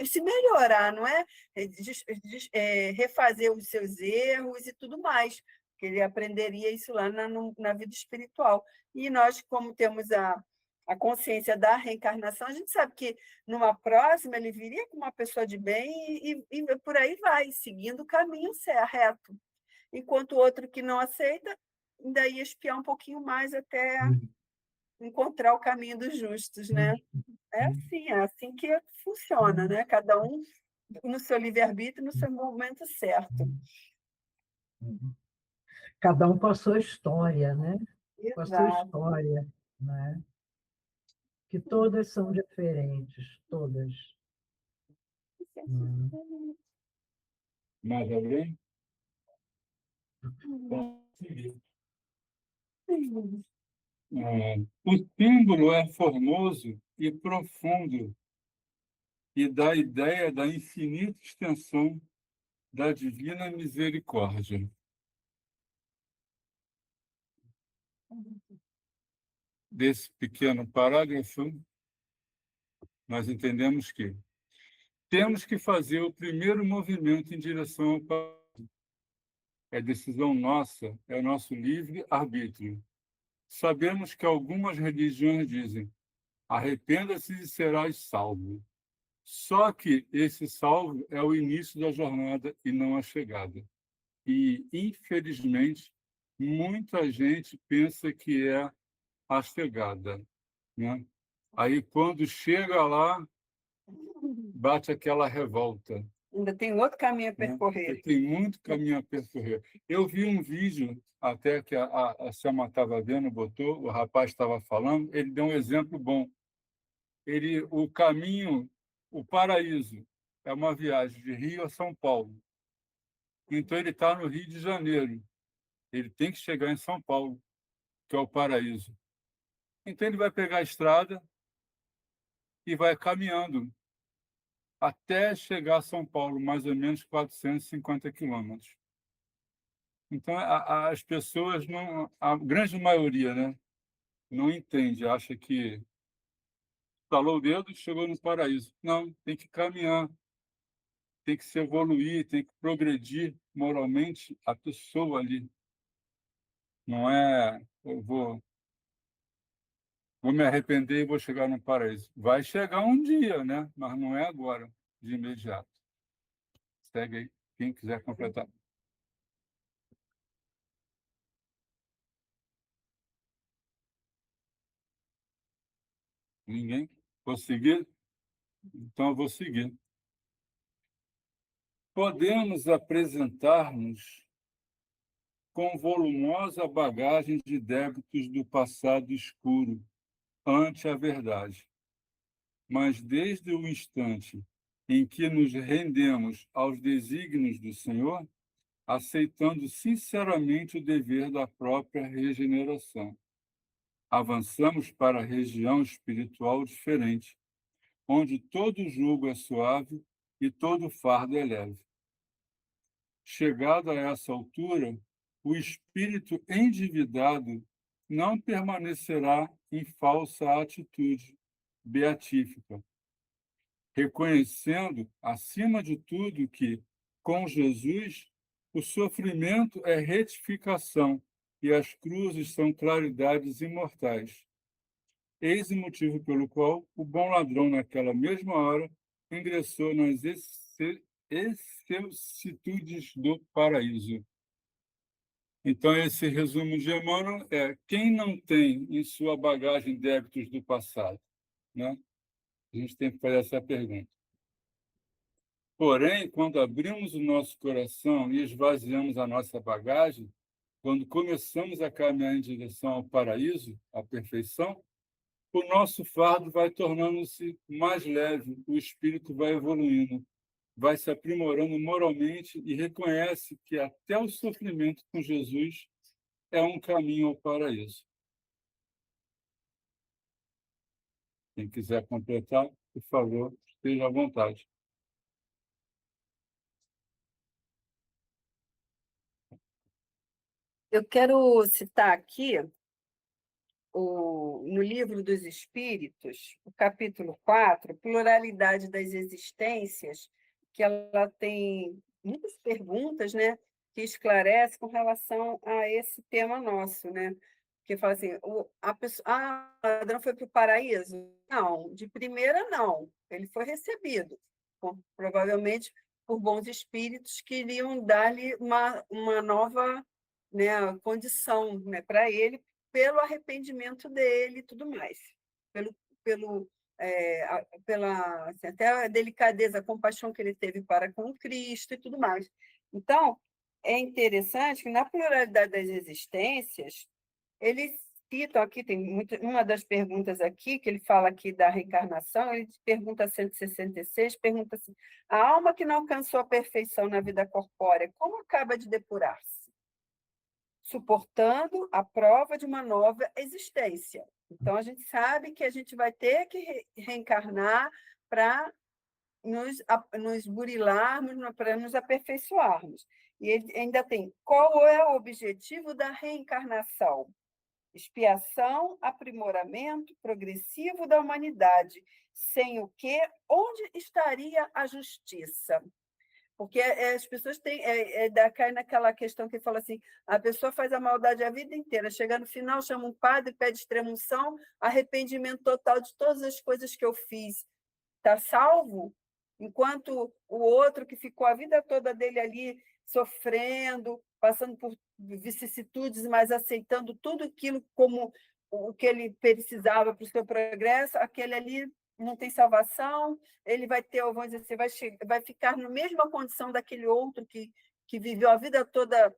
se melhorar, não é? Refazer os seus erros e tudo mais, que ele aprenderia isso lá na vida espiritual. E nós, como temos a consciência da reencarnação, a gente sabe que numa próxima ele viria com uma pessoa de bem e por aí vai, seguindo o caminho reto. Enquanto o outro que não aceita, ainda ia espiar um pouquinho mais até encontrar o caminho dos justos, né? É assim que funciona, né? Cada um no seu livre-arbítrio, no seu momento certo. Cada um com a sua história, né? Com a sua Exato. história, né? Que todas são diferentes, todas. Mais alguém? Bom, seguir. O símbolo é formoso e profundo e dá a ideia da infinita extensão da divina misericórdia. Desse pequeno parágrafo, nós entendemos que temos que fazer o primeiro movimento em direção ao paraíso. É decisão nossa, é nosso livre-arbítrio. Sabemos que algumas religiões dizem: arrependa-se e serás salvo. Só que esse salvo é o início da jornada e não a chegada. E, infelizmente, muita gente pensa que é a chegada, né? Aí, quando chega lá, bate aquela revolta. Ainda tem outro caminho a Né? percorrer. Tem muito caminho a percorrer. Eu vi um vídeo, até que a Selma estava vendo, botou, o rapaz estava falando, ele deu um exemplo bom. O caminho, o paraíso, é uma viagem de Rio a São Paulo. Então, ele está no Rio de Janeiro. Ele tem que chegar em São Paulo, que é o paraíso. Então, ele vai pegar a estrada e vai caminhando até chegar a São Paulo, mais ou menos 450 quilômetros. Então, as pessoas, não, a grande maioria, né, não entende, acha que estalou o dedo e chegou no paraíso. Não, tem que caminhar, tem que se evoluir, tem que progredir moralmente a pessoa ali. Não é, eu vou me arrepender e vou chegar no paraíso. Vai chegar um dia, né? Mas não é agora, de imediato. Segue aí, quem quiser completar. Ninguém? Vou seguir? Então, eu vou seguir. Podemos apresentar-nos com volumosa bagagem de débitos do passado escuro ante a verdade. Mas desde o instante em que nos rendemos aos desígnios do Senhor, aceitando sinceramente o dever da própria regeneração, avançamos para a região espiritual diferente, onde todo jugo é suave e todo fardo é leve. Chegado a essa altura, o espírito endividado não permanecerá em falsa atitude beatífica, reconhecendo, acima de tudo, que, com Jesus, o sofrimento é retificação e as cruzes são claridades imortais. Eis o motivo pelo qual o bom ladrão, naquela mesma hora, ingressou nas excelsitudes do paraíso. Então, esse resumo de Emmanuel é: quem não tem em sua bagagem débitos do passado? Né? A gente tem que fazer essa pergunta. Porém, quando abrimos o nosso coração e esvaziamos a nossa bagagem, quando começamos a caminhar em direção ao paraíso, à perfeição, o nosso fardo vai tornando-se mais leve, o espírito vai evoluindo, vai se aprimorando moralmente e reconhece que até o sofrimento com Jesus é um caminho ao paraíso. Quem quiser completar, por favor, esteja à vontade. Eu quero citar aqui no Livro dos Espíritos, o capítulo 4, Pluralidade das Existências, que ela tem muitas perguntas, né, que esclarece com relação a esse tema nosso, né? Que fala assim, o ladrão foi para o paraíso? Não, de primeira não, ele foi recebido, provavelmente por bons espíritos que iriam dar-lhe uma nova, né, condição, né, para ele, pelo arrependimento dele e tudo mais, pela assim, até a delicadeza, a compaixão que ele teve para com Cristo e tudo mais. Então, é interessante que na pluralidade das existências, eles citam aqui, uma das perguntas aqui, que ele fala aqui da reencarnação, ele pergunta 166, pergunta assim, a alma que não alcançou a perfeição na vida corpórea, como acaba de depurar-se? suportando a prova de uma nova existência. Então, a gente sabe que a gente vai ter que reencarnar para nos burilarmos, para nos aperfeiçoarmos. E ele ainda tem, qual é o objetivo da reencarnação? Expiação, aprimoramento progressivo da humanidade, sem o que, onde estaria a justiça? Porque as pessoas têm, cai naquela questão que fala assim, a pessoa faz a maldade a vida inteira, chega no final, chama um padre, pede extrema-unção, arrependimento total de todas as coisas que eu fiz. Está salvo? Enquanto o outro que ficou a vida toda dele ali sofrendo, passando por vicissitudes, mas aceitando tudo aquilo como o que ele precisava para o seu progresso, aquele ali não tem salvação, ele vai ter, vamos dizer assim, vai ficar na mesma condição daquele outro que viveu a vida toda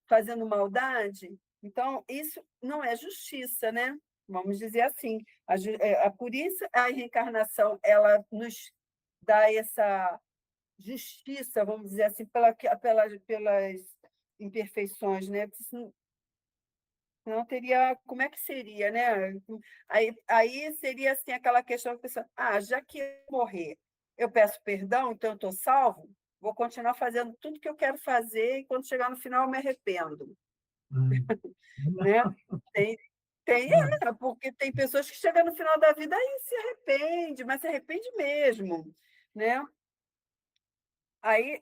fazendo maldade. Então, isso não é justiça, né? Vamos dizer assim. Por isso, a reencarnação ela nos dá essa justiça, vamos dizer assim, pelas imperfeições, né? Não teria, como é que seria, né? Aí seria assim aquela questão que a pessoa, já que eu morrer, eu peço perdão, então eu estou salvo, vou continuar fazendo tudo que eu quero fazer e quando chegar no final eu me arrependo. Né? Porque tem pessoas que chegam no final da vida e se arrepende, mas se arrepende mesmo, né? Aí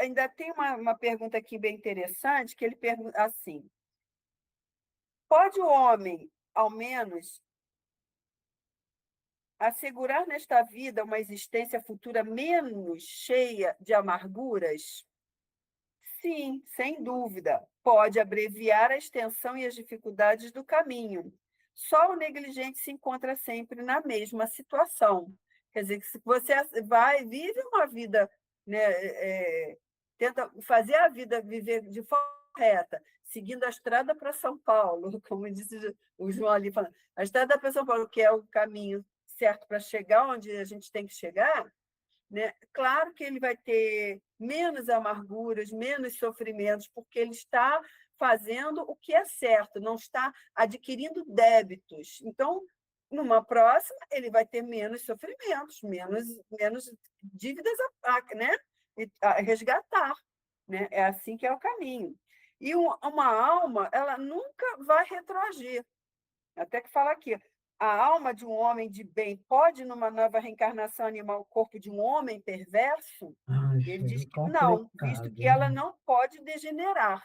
ainda tem uma pergunta aqui bem interessante, que ele pergunta assim, pode o homem, ao menos, assegurar nesta vida uma existência futura menos cheia de amarguras? Sim, sem dúvida. Pode abreviar a extensão e as dificuldades do caminho. Só o negligente se encontra sempre na mesma situação. Quer dizer, que se você vive uma vida, né, tenta fazer a vida viver de forma correta, seguindo a estrada para São Paulo, como disse o João ali, falando, a estrada para São Paulo, que é o caminho certo para chegar onde a gente tem que chegar, né? Claro que ele vai ter menos amarguras, menos sofrimentos, porque ele está fazendo o que é certo, não está adquirindo débitos. Então, numa próxima, ele vai ter menos sofrimentos, menos dívidas né? A resgatar. Né? É assim que é o caminho. E uma alma, ela nunca vai retroagir. Até que fala aqui, a alma de um homem de bem pode, numa nova reencarnação, animar o corpo de um homem perverso? Ele diz que não, visto que ela não pode degenerar.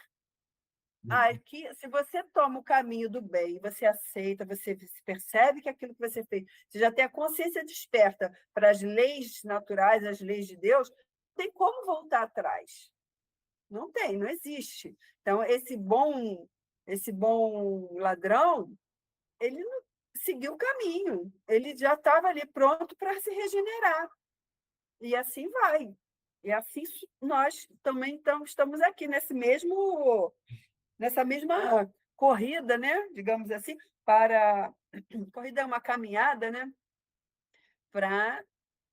Aqui, se você toma o caminho do bem, você aceita, você percebe que aquilo que você fez, você já tem a consciência desperta para as leis naturais, as leis de Deus, não tem como voltar atrás. Não tem, não existe. Então, esse bom ladrão, ele não seguiu o caminho, ele já estava ali pronto para se regenerar. E assim vai. E assim nós também estamos aqui nessa mesma corrida, né? Digamos assim, corrida é uma caminhada, né? Para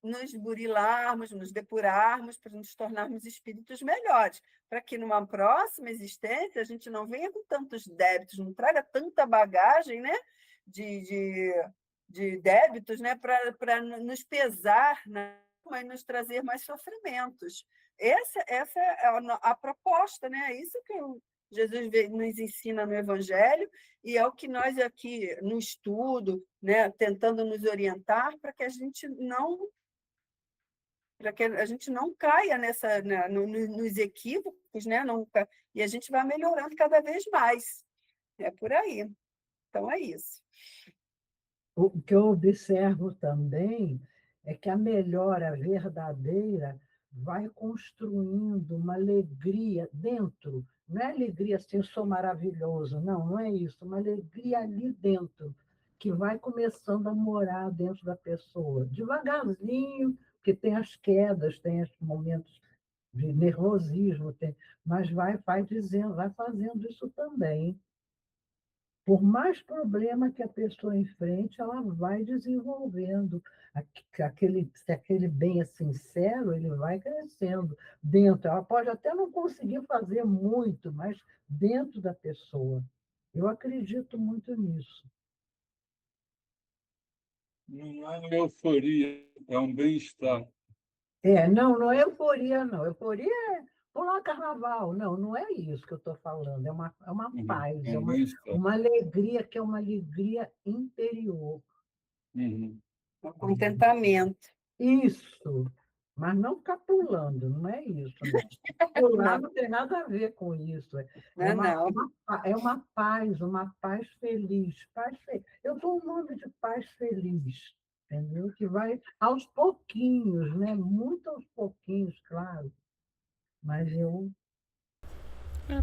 nos burilarmos, nos depurarmos, para nos tornarmos espíritos melhores, para que numa próxima existência a gente não venha com tantos débitos, não traga tanta bagagem, né? de débitos, né? Para nos pesar, né? E nos trazer mais sofrimentos. Essa é a proposta, né? É isso que Jesus nos ensina no Evangelho e é o que nós aqui no estudo, né, tentando nos orientar para que a gente não caia nos equívocos, né? E a gente vai melhorando cada vez mais. É por aí. Então, é isso. O que eu observo também é que a melhora verdadeira vai construindo uma alegria dentro. Não é alegria assim, eu sou maravilhoso, não é isso. Uma alegria ali dentro, que vai começando a morar dentro da pessoa, devagarzinho, porque tem as quedas, tem os momentos de nervosismo, mas vai dizendo, vai fazendo isso também. Por mais problema que a pessoa enfrente, ela vai desenvolvendo. Se aquele bem é sincero, ele vai crescendo dentro. Ela pode até não conseguir fazer muito, mas dentro da pessoa. Eu acredito muito nisso. Não é uma euforia, é um bem-estar. Não é euforia, não. Euforia é pular carnaval. Não, não é isso que eu estou falando. É uma paz, É um bem-estar. uma alegria que é uma alegria interior. Uhum. O contentamento. Isso, mas não ficar pulando, não é isso, não. Pular Não, não tem nada a ver com isso. É não, não. uma paz feliz. Eu sou um nome de paz feliz, entendeu? Que vai aos pouquinhos, né? Muito aos pouquinhos, claro. Mas eu, né?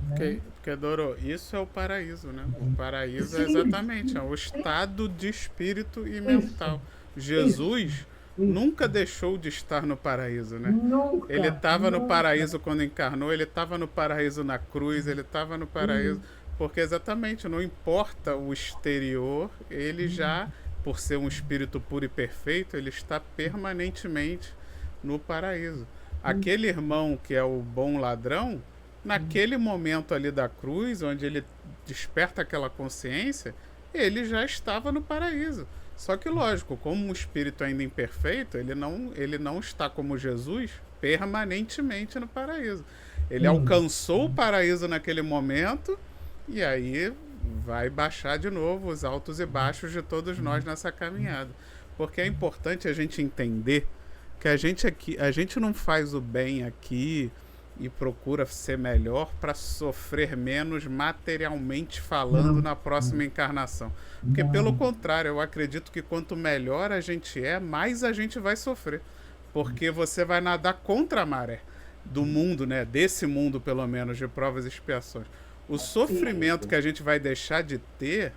Porque, Doro, isso é o paraíso, né? O paraíso é Sim, exatamente o estado de espírito e isso, mental. isso, Jesus isso. nunca deixou de estar no paraíso, né? Ele Nunca, estava no nunca. paraíso quando encarnou, ele estava no paraíso na cruz, ele estava no paraíso. Porque exatamente, não importa o exterior, ele já, por ser um espírito puro e perfeito, ele está permanentemente no paraíso. Aquele irmão que é o bom ladrão, naquele momento ali da cruz, onde ele desperta aquela consciência, ele já estava no paraíso. Só que, lógico, como um espírito ainda imperfeito, ele não está como Jesus permanentemente no paraíso. Ele alcançou o paraíso naquele momento e aí vai baixar de novo os altos e baixos de todos nós nessa caminhada. Porque é importante a gente entender que a gente não faz o bem aqui e procura ser melhor para sofrer menos materialmente falando na próxima encarnação. Porque pelo contrário, eu acredito que quanto melhor a gente é, mais a gente vai sofrer. Porque você vai nadar contra a maré do mundo, né? Desse mundo, pelo menos, de provas e expiações. O sofrimento que a gente vai deixar de ter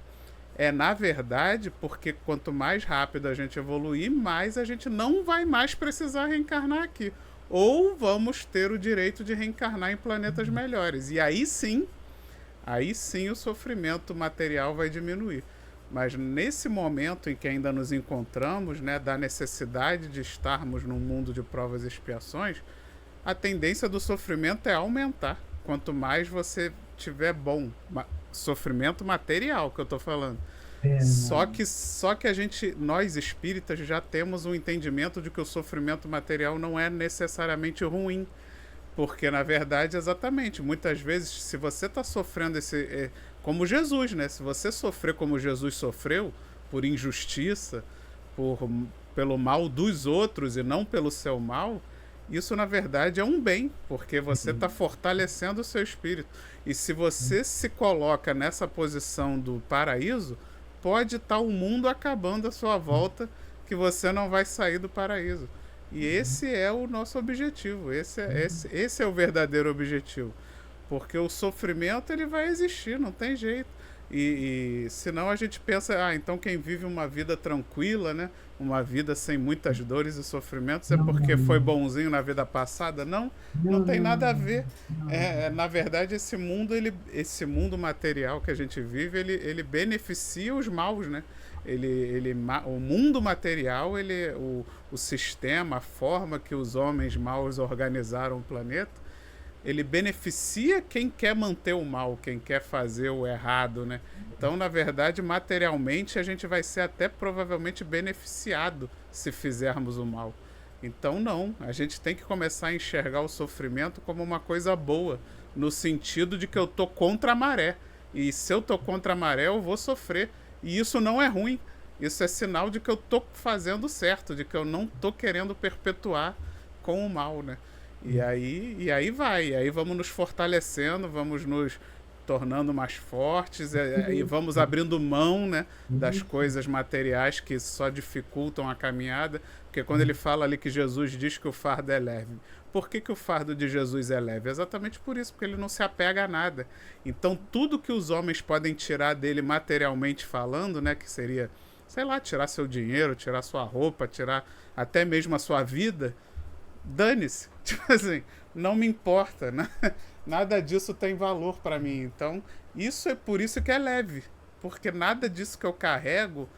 é, na verdade, porque quanto mais rápido a gente evoluir, mais a gente não vai mais precisar reencarnar aqui. Ou vamos ter o direito de reencarnar em planetas melhores. E aí sim o sofrimento material vai diminuir. Mas nesse momento em que ainda nos encontramos, né, da necessidade de estarmos num mundo de provas e expiações, a tendência do sofrimento é aumentar. Quanto mais você tiver bom, sofrimento material que eu estou falando. Só que nós espíritas já temos um entendimento de que o sofrimento material não é necessariamente ruim. Porque, na verdade, exatamente, muitas vezes, se você está sofrendo como Jesus, né? Se você sofrer como Jesus sofreu, por injustiça, pelo mal dos outros e não pelo seu mal, isso, na verdade, é um bem, porque você está fortalecendo o seu espírito. E se você se coloca nessa posição do paraíso, pode estar o mundo acabando à sua volta, que você não vai sair do paraíso. E esse é o nosso objetivo, esse é o verdadeiro objetivo. Porque o sofrimento ele vai existir, não tem jeito. E senão a gente pensa, então quem vive uma vida tranquila, né? Uma vida sem muitas dores e sofrimentos é porque foi bonzinho na vida passada? Não, não tem nada a ver. Na verdade, esse mundo material que a gente vive, ele beneficia os maus, né? O mundo material, o sistema, a forma que os homens maus organizaram o planeta, ele beneficia quem quer manter o mal, quem quer fazer o errado, né? Então, na verdade, materialmente, a gente vai ser até provavelmente beneficiado se fizermos o mal. Então, não. A gente tem que começar a enxergar o sofrimento como uma coisa boa, no sentido de que eu tô contra a maré. E se eu tô contra a maré, eu vou sofrer. E isso não é ruim. Isso é sinal de que eu tô fazendo certo, de que eu não tô querendo perpetuar com o mal, né? E aí vamos nos fortalecendo, vamos nos tornando mais fortes e vamos abrindo mão, né, das coisas materiais que só dificultam a caminhada, porque quando ele fala ali que Jesus diz que o fardo é leve, por que o fardo de Jesus é leve? Exatamente por isso, porque ele não se apega a nada. Então tudo que os homens podem tirar dele materialmente falando, né, que seria, sei lá, tirar seu dinheiro, tirar sua roupa, tirar até mesmo a sua vida, dane-se, tipo assim, não me importa, né? Nada disso tem valor para mim. Então, isso é por isso que é leve, porque nada disso que eu carrego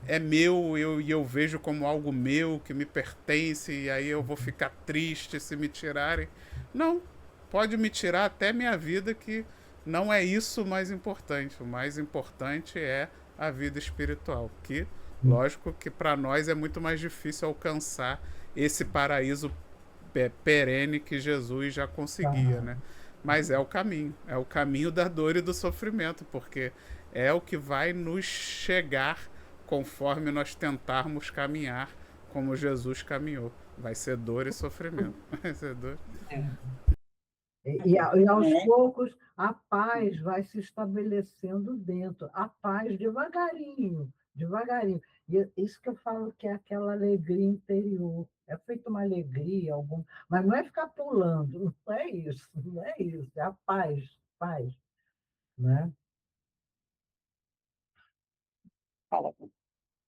é meu e eu vejo como algo meu, que me pertence, e aí eu vou ficar triste se me tirarem. Não, pode me tirar até minha vida, que não é isso o mais importante. O mais importante é a vida espiritual, que, lógico, que para nós é muito mais difícil alcançar esse paraíso perene que Jesus já conseguia, né? Mas é o caminho da dor e do sofrimento, porque é o que vai nos chegar conforme nós tentarmos caminhar como Jesus caminhou. Vai ser dor e sofrimento. Vai ser dor. E aos Não é? poucos a paz vai se estabelecendo dentro, a paz devagarinho, devagarinho. E isso que eu falo que é aquela alegria interior. É feito uma alegria, mas não é ficar pulando, não é isso, não é isso, é a paz, paz, né? Fala.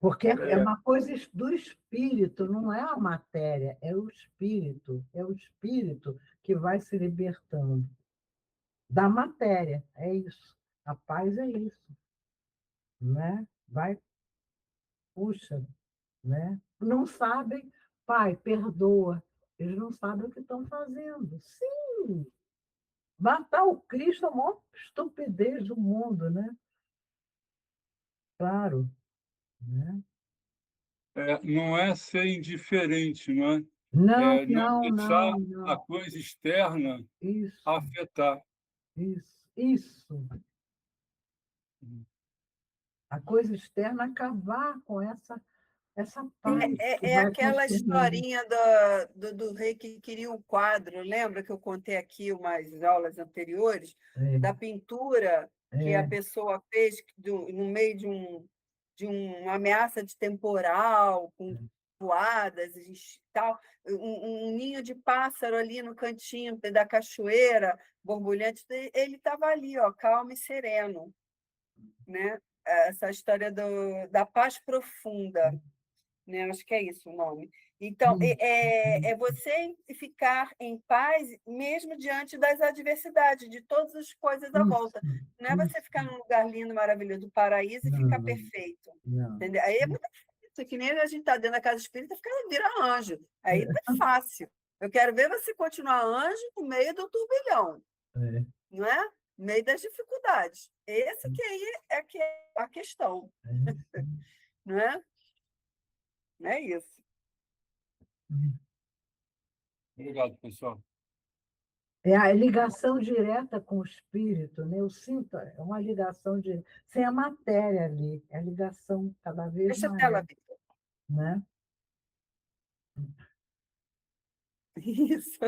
Porque é É, uma coisa do espírito, não é a matéria, é o espírito que vai se libertando da matéria, é isso. A paz é isso, né? Vai, puxa, né? Não sabem, pai, perdoa. Eles não sabem o que estão fazendo. Sim, matar o Cristo é a maior estupidez do mundo, né? Claro, né? não é ser indiferente, não é? Não, É não não, deixar não, a não. coisa externa Isso, afetar. isso. A coisa externa acabar com essa paz que É vai aquela construindo. historinha do rei que queria um quadro, lembra que eu contei aqui umas aulas anteriores, da pintura que a É, pessoa fez no meio de uma ameaça de temporal, com voadas e tal, um ninho de pássaro ali no cantinho da cachoeira, borbulhante, ele estava ali, ó, calmo e sereno, né? Essa história da paz profunda, né? Acho que é isso o nome. Então, é você ficar em paz mesmo diante das adversidades, de todas as coisas à isso, volta. Não é você isso. ficar num lugar lindo, maravilhoso do paraíso e ficar Não, perfeito. não. Entendeu? Aí é muito difícil, que nem a gente está dentro da casa espírita, vira anjo. Aí não é fácil. Eu quero ver você continuar anjo no meio do turbilhão, É, não é? No meio das dificuldades. Esse que é a questão, é. não é? Não é isso. Obrigado, pessoal. É a ligação direta com o espírito, né? Eu sinto, é uma ligação sem a matéria ali, é a ligação cada vez Deixa a tela, maior, Vitor. né? Isso.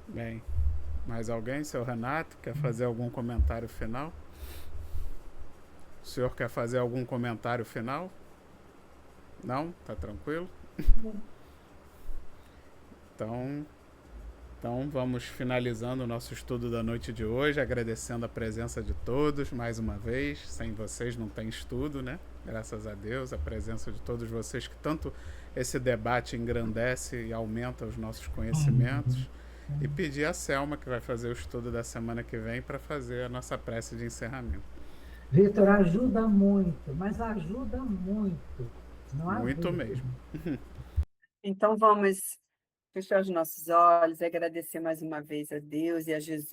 Bem, mais alguém? Seu Renato, quer fazer algum comentário final? O senhor quer fazer algum comentário final? Não? Tá tranquilo? Então vamos finalizando o nosso estudo da noite de hoje, agradecendo a presença de todos mais uma vez. Sem vocês não tem estudo, né? Graças a Deus, a presença de todos vocês, que tanto esse debate engrandece e aumenta os nossos conhecimentos. E pedir a Selma, que vai fazer o estudo da semana que vem, para fazer a nossa prece de encerramento. Vitor, ajuda muito, mas ajuda muito. Não há Muito dúvida. mesmo. Então, vamos fechar os nossos olhos e agradecer mais uma vez a Deus e a Jesus.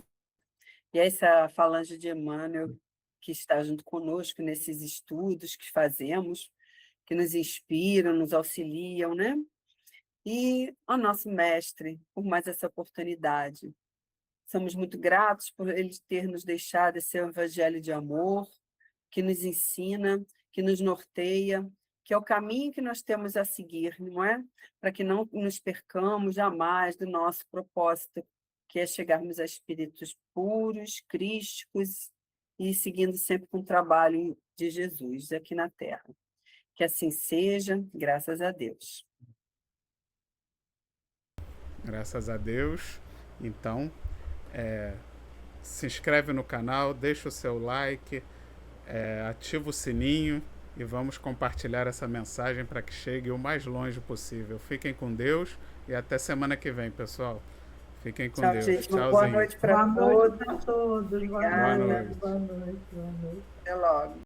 E a essa falange de Emmanuel, que está junto conosco nesses estudos que fazemos, que nos inspiram, nos auxiliam, né? E ao nosso mestre, por mais essa oportunidade. Somos muito gratos por ele ter nos deixado esse evangelho de amor, que nos ensina, que nos norteia, que é o caminho que nós temos a seguir, não é? Para que não nos percamos jamais do nosso propósito, que é chegarmos a espíritos puros, crísticos e seguindo sempre com o trabalho de Jesus aqui na Terra. Que assim seja, graças a Deus. Graças a Deus. Então, se inscreve no canal, deixa o seu like, ativa o sininho e vamos compartilhar essa mensagem para que chegue o mais longe possível. Fiquem com Deus e até semana que vem, pessoal. Fiquem com Tchau, Deus. gente. Boa Tchauzinho. noite para Boa noite todos. a todos. Boa Obrigada. noite, boa noite, boa noite. Até logo.